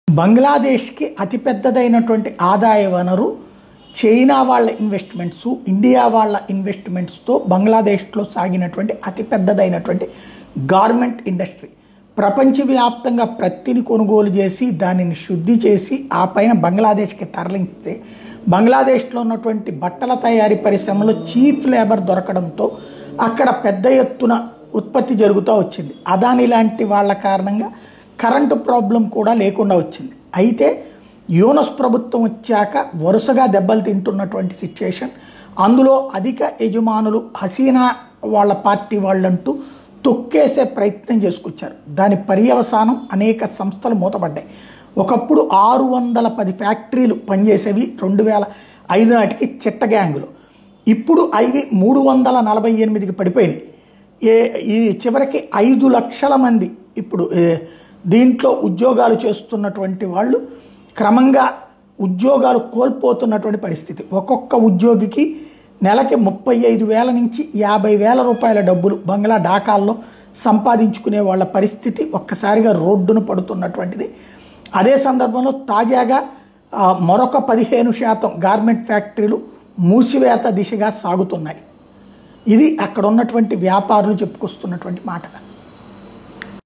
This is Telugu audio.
బంగ్లాదేశ్కి అతిపెద్దదైనటువంటి ఆదాయ వనరు చైనా వాళ్ళ ఇన్వెస్ట్మెంట్స్, ఇండియా వాళ్ళ ఇన్వెస్ట్మెంట్స్తో బంగ్లాదేశ్లో సాగినటువంటి అతిపెద్దదైనటువంటి గార్మెంట్ ఇండస్ట్రీ. ప్రపంచవ్యాప్తంగా ప్రత్తిని కొనుగోలు చేసి దానిని శుద్ధి చేసి ఆ పైన బంగ్లాదేశ్కి తరలిస్తే బంగ్లాదేశ్లో ఉన్నటువంటి బట్టల తయారీ పరిశ్రమలో చీప్ లేబర్ దొరకడంతో అక్కడ పెద్ద ఎత్తున ఉత్పత్తి జరుగుతూ వచ్చింది. అదాని లాంటి వాళ్ళ కారణంగా కరెంటు ప్రాబ్లం కూడా లేకుండా వచ్చింది. అయితే యూనస్ ప్రభుత్వం వచ్చాక వరుసగా దెబ్బలు తింటున్నటువంటి సిచ్యుయేషన్. అందులో అధిక యజమానులు హసీనా వాళ్ళ పార్టీ వాళ్ళంటూ తొక్కేసే ప్రయత్నం చేసుకొచ్చారు. దాని పర్యవసానం అనేక సంస్థలు మూతపడ్డాయి. ఒకప్పుడు 610 ఫ్యాక్టరీలు పనిచేసేవి 2005 నాటికి చిట్ట గ్యాంగులు. ఇప్పుడు అవి 348కి పడిపోయినాయి. ఈ చివరికి 5 లక్షల మంది ఇప్పుడు దీంట్లో ఉద్యోగాలు చేస్తున్నటువంటి వాళ్ళు క్రమంగా ఉద్యోగాలు కోల్పోతున్నటువంటి పరిస్థితి. ఒక్కొక్క ఉద్యోగికి నెలకి 35,000 నుంచి 50,000 రూపాయల డబ్బులు బంగ్లా ఢాకాల్లో సంపాదించుకునే వాళ్ళ పరిస్థితి ఒక్కసారిగా రోడ్డును పడుతున్నటువంటిది. అదే సందర్భంలో తాజాగా మరొక 15% గార్మెంట్ ఫ్యాక్టరీలు మూసివేత దిశగా సాగుతున్నాయి. ఇది అక్కడ ఉన్నటువంటి వ్యాపారులు చెప్పుకొస్తున్నటువంటి మాట.